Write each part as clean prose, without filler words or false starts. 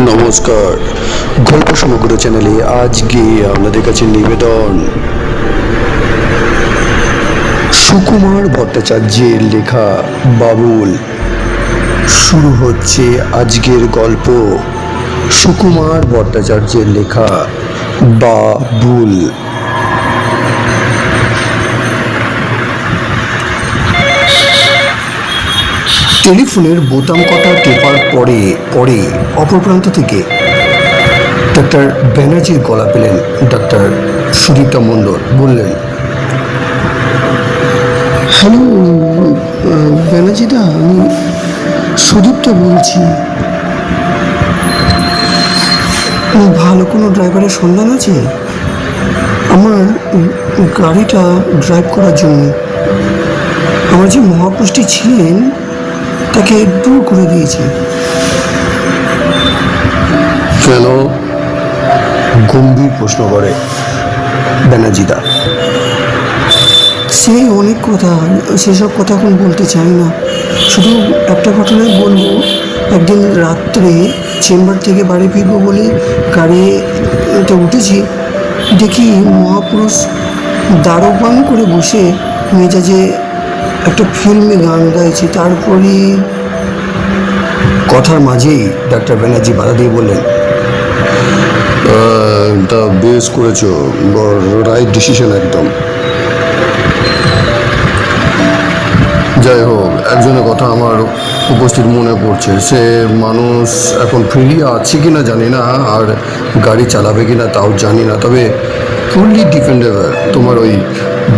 নমস্কার, গল্প সমগ্র চ্যানেলে আজকে আপনাদের কাছে নিবেদন সুকুমার ভট্টাচার্যের লেখা বাবুল। শুরু হচ্ছে আজকের গল্প। সুকুমার ভট্টাচার্যের লেখা বাবুল। টেলিফোনের বোতাম কটা টেপার পরে পরে অপর প্রান্ত থেকে ডাক্তার ব্যানার্জির গলা পেলেন। ডাক্তার সুদীপ্তা মণ্ডল বললেন, হ্যালো ব্যানার্জিদা, আমি সুদীপ্তা বলছি। ভালো কোনো ড্রাইভারের সন্ধান আছে? আমার গাড়িটা ড্রাইভ করার জন্য। আমার যে মহাপুরুষটি ছিলেন তাকে দূর করে দিয়েছে। কেন? গম্ভীর প্রশ্ন করে ব্যানার্জিদা। সেই অনেক কথা, সেসব কথা এখন বলতে চাই না। শুধু একটা ঘটনায় বলবো, একদিন রাত্রে চেম্বার থেকে বাড়ি ফিরবো বলে গাড়িতে উঠেছি, দেখি মহাপুরুষ দারোগান করে বসে মেজাজে একটা ফিল্মে গান গাইছে। তারপরে কথার মাঝেই ডাক্তার ব্যানার্জি বাধা দিয়ে বললেন, তা বেশ করেছো, রাইট ডিসিশন একদম। যাই হোক, একজনের কথা আমার উপস্থিত মনে পড়ছে। সে মানুষ এখন ফ্রি আছে কিনা জানি না, আর গাড়ি চালাবে কিনা তাও জানি না, তবে ফুললি ডিপেন্ডেবল। তোমার ওই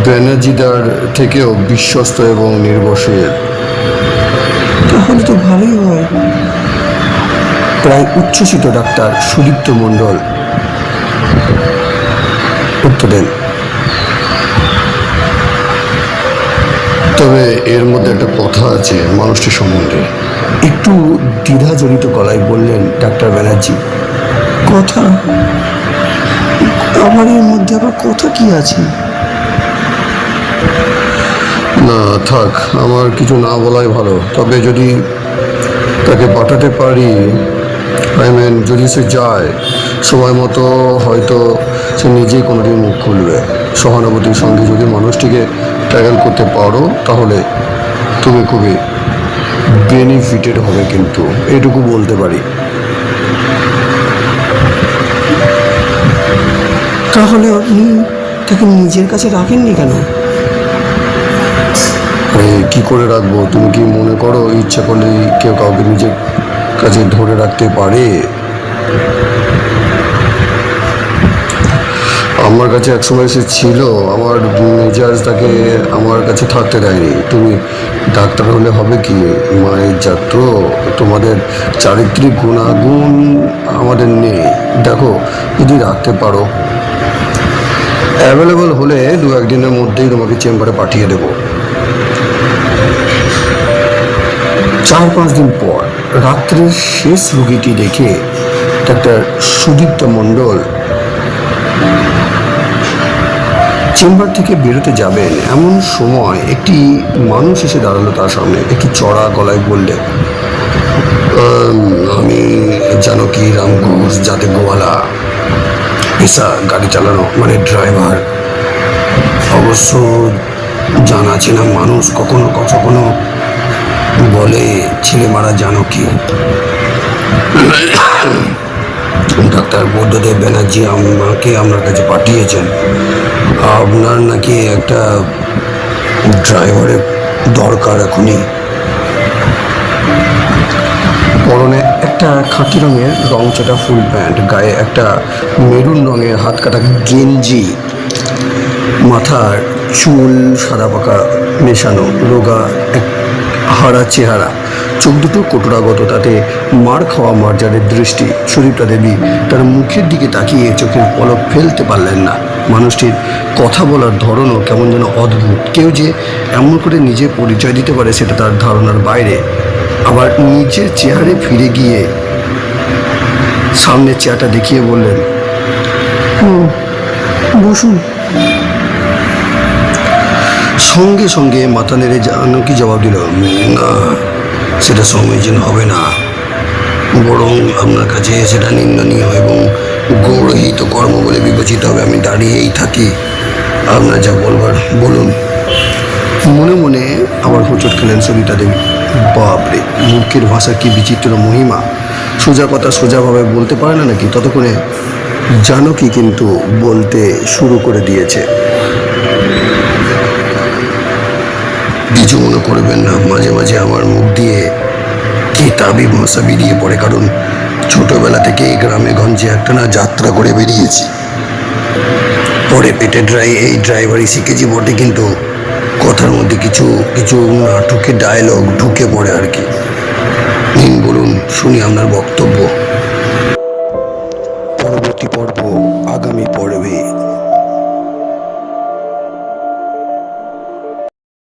ব্যানার্জিদার থেকেও বিশ্বস্ত এবং নির্ভরশীল। তাহলে তো ভালোই হয়। প্রায় উচ্ছ্বসিত ডাক্তার সুদীপ্ত মণ্ডল উত্তর দেন, তবে এর মধ্যে একটা কথা আছে মানুষটি সম্বন্ধে। একটু দ্বিধাজড়িত গলায় বললেন ডাক্তার ব্যানার্জি। কথা? আমার এর মধ্যে আবার কথা কি আছে? না থাক, আমার কিছু না বলাই ভালো। তবে যদি তাকে পাঠাতে পারি, যদি সে যায় সময় মতো, হয়তো সে নিজেই কোনোদিন মুখ খুলবে। সহানুভূতির সঙ্গে যদি মানুষটিকে ট্যাকেল করতে পারো, তাহলে তুমি খুবই বেনিফিটেড হবে, কিন্তু এটুকু বলতে পারি। তাহলে আপনি তাকে নিজের কাছে রাখেননি কেন? কি করে রাখবো? তুমি কি মনে করো ইচ্ছা করলেই কেউ কাউকে নিজের কাছে ধরে রাখতে পারে? আমার কাছে একসময় সে ছিল, আমার মেজাজ তাকে আমার কাছে থাকতে দেয়নি। তুমি ডাক্তার হলে হবে কি, মায়ের জাত, তোমাদের চারিত্রিক গুণাগুণ আমাদের নেই। দেখো, যদি রাখতে পারো, অ্যাভেলেবল হলে 2-1 দিনের মধ্যেই তোমাকে চেম্বারে পাঠিয়ে দেব। 4-5 দিন পর রাত্রের শেষ রোগীটি দেখে ডাক্তার সুদীপ্ত মণ্ডল চেম্বার থেকে বেরোতে যাবেন, এমন সময় একটি মানুষ এসে দাঁড়ালো তার সামনে। একটু চড়া গলায় বললে, আমি জানকী রাম ঘোষ, যাতে গোয়ালা, পেশা গাড়ি চালানো, মানে ড্রাইভার। অবশ্য জানা চেনা মানুষ কখনো কখনো বলে ছেলে মারা জানকী। ডাক্তার বুদ্ধদেব ব্যানার্জি আমাকে আপনার কাছে পাঠিয়েছেন। আপনার নাকি একটা ড্রাইভারের দরকার এখনই। পরনে একটা খাকি রঙের রংচটা ফুল প্যান্ট, গায়ে একটা মেরুন রঙের হাত কাটা গেঞ্জি, মাথার চুল সাদা পাকা মেশানো, রোগা এক হারা চেহারা, চোখ দুটো কটুরাগত, তাতে মার খাওয়া মার্জারের দৃষ্টি। সুদীপ্তা দেবী তার মুখের দিকে তাকিয়ে চোখের পলক ফেলতে পারলেন না। মানুষটির কথা বলার ধরনও কেমন যেন অদ্ভুত। কেউ যে এমন করে নিজে পরিচয় দিতে পারে সেটা তার ধারণার বাইরে। আবার নিজের চেহারে ফিরে গিয়ে সামনের চেয়ারটা দেখিয়ে বললেন, বসুন। সঙ্গে সঙ্গে মাথা নেড়ে জানকী জবাব দিল, না, সেটা সমীচীন হবে না। বরং আপনার কাছে সেটা নিন্দনীয় এবং গৌরহিত কর্ম বলে বিবেচিত হবে। আমি দাঁড়িয়েই থাকি, আপনার যা বলবার বলুন। মনে মনে আবার হোঁচট খেলেন সবিতা দেবী। বাপরে, মূর্খের ভাষা কি বিচিত্র মহিমা! সোজা কথা সোজাভাবে বলতে পারে না নাকি? ততক্ষণে জানকী কিন্তু বলতে শুরু করে দিয়েছে। কিছু মনে করবেন না, মাঝে মাঝে আমার মুখ দিয়ে কিতাবি ভাষা বেরিয়ে পড়ে, কারণ ছোটবেলা থেকে এই গ্রামে গঞ্জে একটা না যাত্রা করে বেরিয়েছি। পরে পেটে এই ড্রাইভারই শিখেছি বটে, কিন্তু কথার মধ্যে কিছু কিছু নাটকে ডায়লগ ঢুকে পড়ে আর কি। নিন বলুন, শুনি আপনার বক্তব্য। পরবর্তী পর্ব আগামী পর্বে।